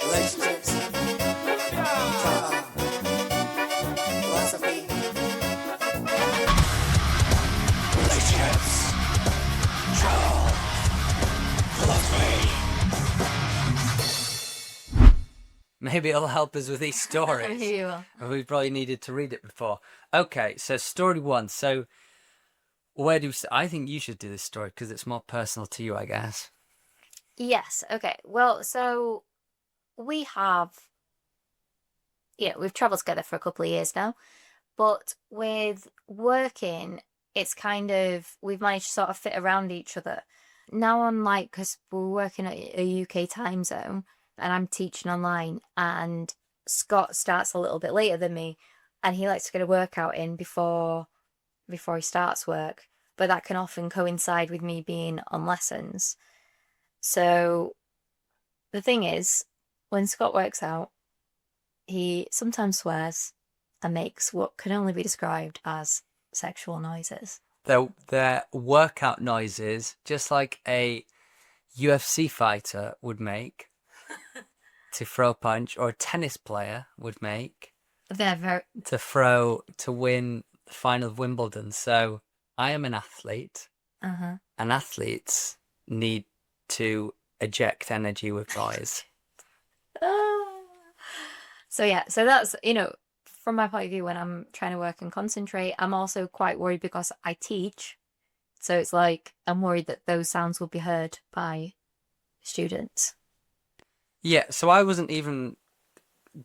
relationships, trauma, philosophy, relationships, trauma, philosophy. Maybe it'll help us with these stories. Maybe you will. We probably needed to read it before. Okay, so story one. So where do we I think you should do this story because it's more personal to you, I guess. Yes. Okay. Well, so we've traveled together for a couple of years now, but with working, it's kind of, we've managed to sort of fit around each other. Now I'm like, because we're working at a UK time zone and I'm teaching online, and Scott starts a little bit later than me, and he likes to get a workout in before he starts work, but that can often coincide with me being on lessons. So the thing is, when Scott works out, he sometimes swears and makes what can only be described as sexual noises. They're workout noises, just like a UFC fighter would make to throw a punch, or a tennis player would make They're very... to win the final of Wimbledon. So I am an athlete, Uh-huh. and athletes need to eject energy with noise. So that's, from my point of view, when I'm trying to work and concentrate, I'm also quite worried because I teach. So it's like, I'm worried that those sounds will be heard by students. Yeah, so I wasn't even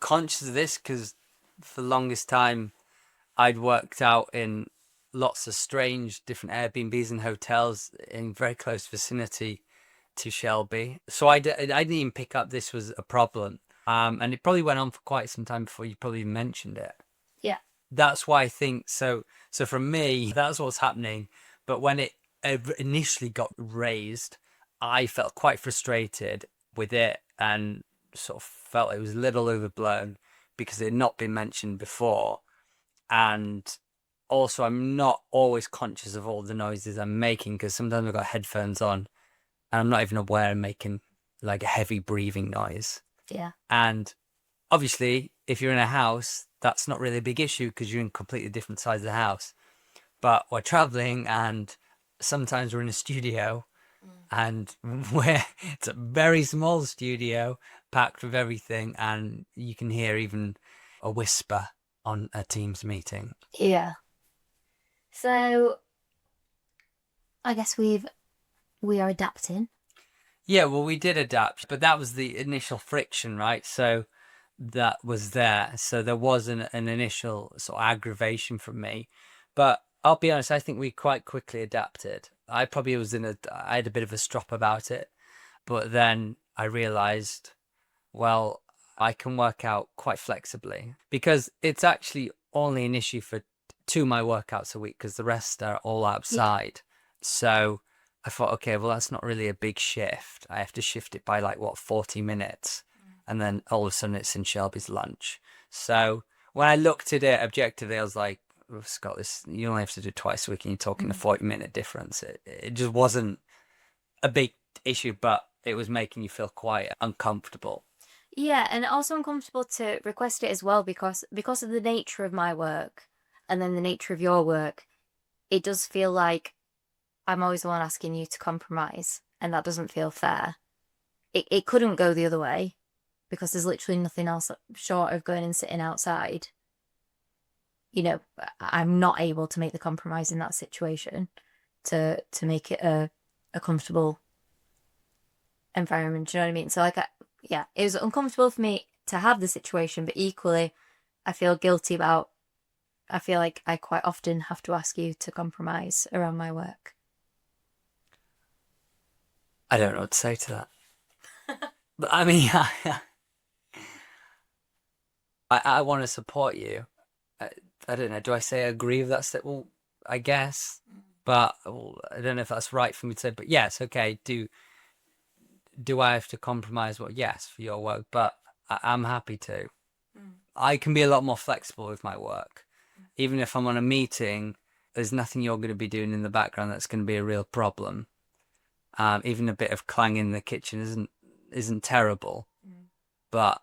conscious of this because for the longest time I'd worked out in lots of strange different Airbnbs and hotels in very close vicinity to Shelby. So I didn't even pick up this was a problem. And it probably went on for quite some time before you probably even mentioned it. Yeah. That's why I think so. So for me, that's what's happening. But when it initially got raised, I felt quite frustrated with it and sort of felt it was a little overblown because it had not been mentioned before. And also, I'm not always conscious of all the noises I'm making because sometimes I've got headphones on and I'm not even aware I'm making like a heavy breathing noise. Yeah. And obviously, if you're in a house, that's not really a big issue because you're in completely different sides of the house. But we're traveling and sometimes we're in a studio and it's a very small studio packed with everything, and you can hear even a whisper on a Teams meeting. Yeah. So I guess we are adapting. Yeah, well, we did adapt, but that was the initial friction, right? So that was there. So there was an initial sort of aggravation from me. But I'll be honest, I think we quite quickly adapted. I probably I had a bit of a strop about it. But then I realized, well, I can work out quite flexibly because it's actually only an issue for 2 of my workouts a week because the rest are all outside. Yeah. So I thought, okay, well, that's not really a big shift. I have to shift it by 40 minutes. And then all of a sudden it's in Shelby's lunch. So when I looked at it objectively, I was like, oh, Scott, you only have to do twice a week and you're talking a 40-minute difference. It just wasn't a big issue, but it was making you feel quite uncomfortable. Yeah, and also uncomfortable to request it as well because of the nature of my work and then the nature of your work, it does feel like I'm always the one asking you to compromise, and that doesn't feel fair. It couldn't go the other way because there's literally nothing else short of going and sitting outside. I'm not able to make the compromise in that situation to make it a comfortable environment. Do you know what I mean? So it was uncomfortable for me to have the situation, but equally I feel guilty about, I feel like I quite often have to ask you to compromise around my work. I don't know what to say to that. But I mean, I want to support you. I don't know. Do I say I agree with that? Well, I guess. But I don't know if that's right for me to say. But yes, okay. Do I have to compromise? Well, yes, for your work. But I'm happy to. I can be a lot more flexible with my work. Even if I'm on a meeting, there's nothing you're going to be doing in the background that's going to be a real problem. Even a bit of clang in the kitchen isn't terrible. but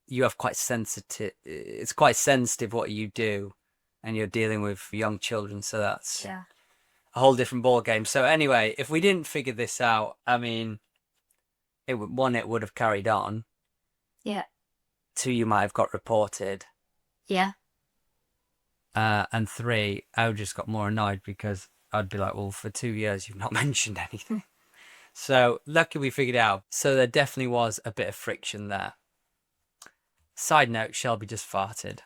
you have quite sensitive. It's quite sensitive what you do, and you're dealing with young children, so that's Yeah. a whole different ball game. So anyway, if we didn't figure this out, I mean, it would have carried on. Yeah. 2, you might have got reported. Yeah. And 3, I would just got more annoyed because I'd be like, well, for 2 years, you've not mentioned anything. So lucky we figured it out. So there definitely was a bit of friction there. Side note, Shelby just farted.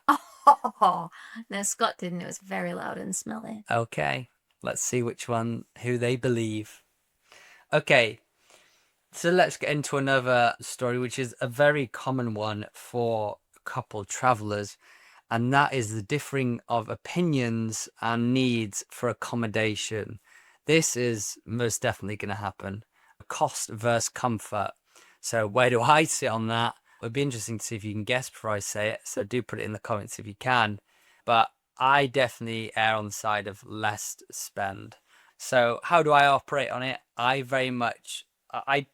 Oh, no, Scott didn't. It was very loud and smelly. Okay, let's see who they believe. Okay, so let's get into another story, which is a very common one for couple travelers. And that is the differing of opinions and needs for accommodation. This is most definitely going to happen. Cost versus comfort. So where do I sit on that? It'd be interesting to see if you can guess before I say it. So do put it in the comments if you can. But I definitely err on the side of less spend. So how do I operate on it? I very much, I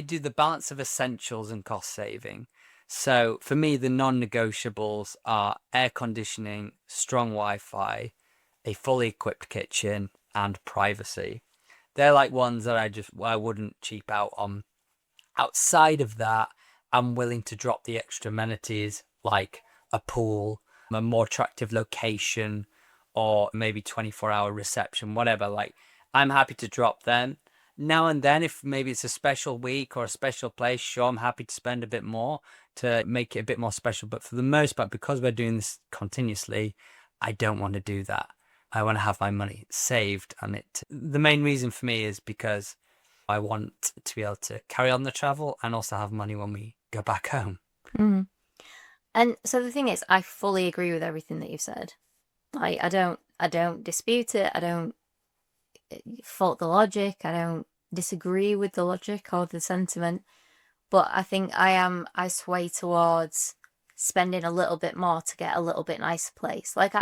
do the balance of essentials and cost saving. So for me, the non-negotiables are air conditioning, strong Wi-Fi, a fully equipped kitchen, and privacy. They're like ones that I wouldn't cheap out on. Outside of that, I'm willing to drop the extra amenities like a pool, a more attractive location, or maybe 24-hour reception, whatever. Like, I'm happy to drop them. Now and then, if maybe it's a special week or a special place, sure, I'm happy to spend a bit more to make it a bit more special. But for the most part, because we're doing this continuously, I don't want to do that. I want to have my money saved. And the main reason for me is because I want to be able to carry on the travel and also have money when we go back home. Mm. And so the thing is, I fully agree with everything that you've said. I don't dispute it. I don't fault the logic. I don't disagree with the logic or the sentiment. But I think I sway towards spending a little bit more to get a little bit nicer place. Like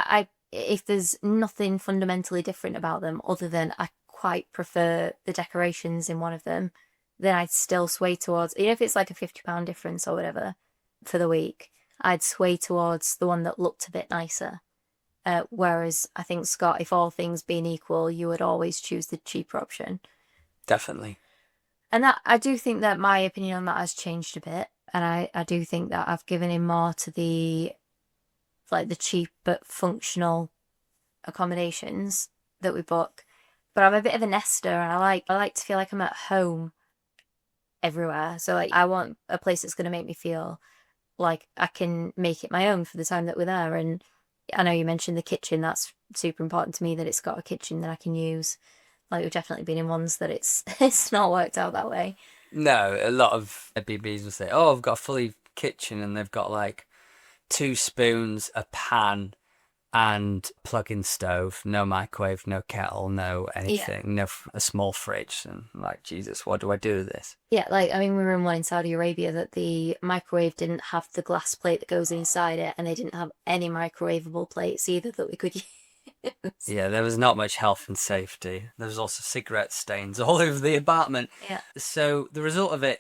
if there's nothing fundamentally different about them other than I quite prefer the decorations in one of them, then I'd still sway towards, even if it's like a £50 difference or whatever for the week, I'd sway towards the one that looked a bit nicer. Whereas I think, Scott, if all things being equal, you would always choose the cheaper option. Definitely. And that I do think that my opinion on that has changed a bit. And I do think that I've given in more to the cheap but functional accommodations that we book. But I'm a bit of a nester, and I like to feel like I'm at home everywhere. So like I want a place that's going to make me feel like I can make it my own for the time that we're there. And I know you mentioned the kitchen. That's super important to me, that it's got a kitchen that I can use. Like, we've definitely been in ones that it's not worked out that way. No, a lot of BBs will say, oh, I've got a fully kitchen, and they've got like 2 spoons, a pan, and plug-in stove, no microwave, no kettle, no anything, a small fridge. And like, Jesus, what do I do with this? Yeah, like, I mean, we were in one in Saudi Arabia that the microwave didn't have the glass plate that goes inside it, and they didn't have any microwavable plates either that we could use. Yeah, there was not much health and safety. There was also cigarette stains all over the apartment. Yeah. So the result of it,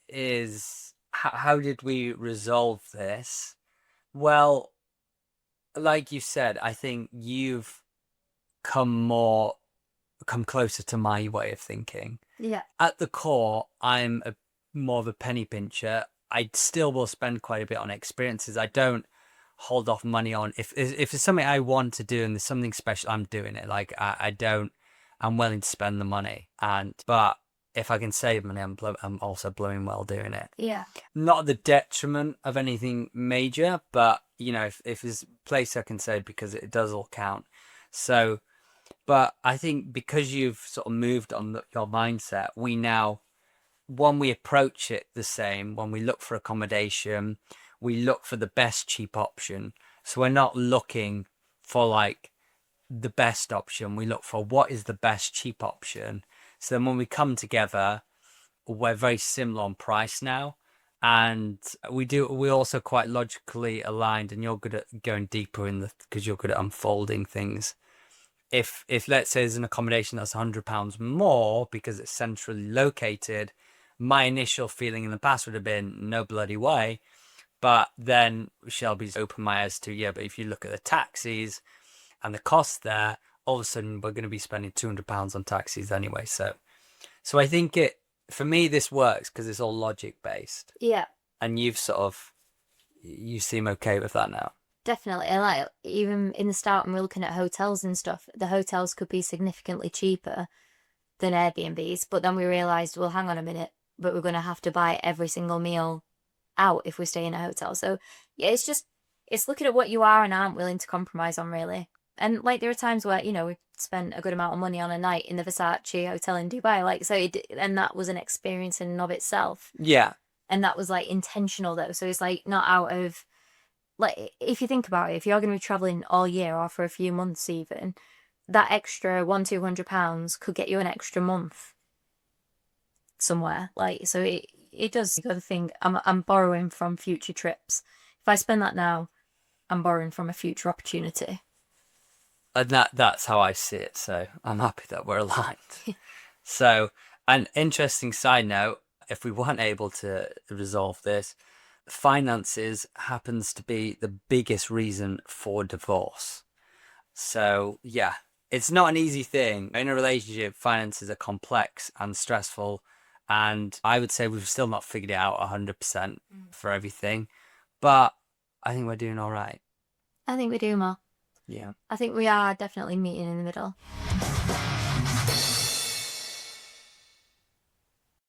is how did we resolve this? Well, like you said, I think you've come closer to my way of thinking. Yeah. At the core, I'm more of a penny pincher. I still will spend quite a bit on experiences. I don't hold off money on if it's something I want to do and there's something special, I'm doing it. Like I'm willing to spend the money, but if I can save money, I'm also blowing well doing it. Yeah. Not at the detriment of anything major, but if there's a place I can save, because it does all count. So, but I think because you've sort of moved on your mindset, we approach it the same. When we look for accommodation, we look for the best cheap option. So we're not looking for like the best option. We look for what is the best cheap option. So then when we come together, we're very similar on price now. And we're also quite logically aligned, and you're good at going deeper because you're good at unfolding things. If let's say there's an accommodation that's £100 more because it's centrally located, my initial feeling in the past would have been no bloody way. But then Shelby's opened my eyes to, yeah, but if you look at the taxis and the cost there, all of a sudden we're going to be spending £200 on taxis anyway. So I think for me, this works because it's all logic based. Yeah. And you seem okay with that now. Definitely. And like, even in the start when we're looking at hotels and stuff, the hotels could be significantly cheaper than Airbnbs. But then we realised, well, hang on a minute, but we're going to have to buy every single meal out if we stay in a hotel. So yeah, it's looking at what you are and aren't willing to compromise on, really. And like, there are times where, you know, we spent a good amount of money on a night in the Versace hotel in Dubai. Like, so and that was an experience in and of itself. Yeah. And that was like intentional though. So it's like not out of, like, if you think about it, if you're going to be traveling all year or for a few months even, that extra £100-200 could get you an extra month somewhere. Like, so it does. You got to think, I'm borrowing from future trips. If I spend that now, I'm borrowing from a future opportunity. And that's how I see it. So I'm happy that we're aligned. So, an interesting side note, if we weren't able to resolve this, finances happens to be the biggest reason for divorce. So yeah, it's not an easy thing. In a relationship, finances are complex and stressful. And I would say we've still not figured it out 100% for everything. But I think we're doing all right. I think we do, Mo. Yeah. I think we are definitely meeting in the middle.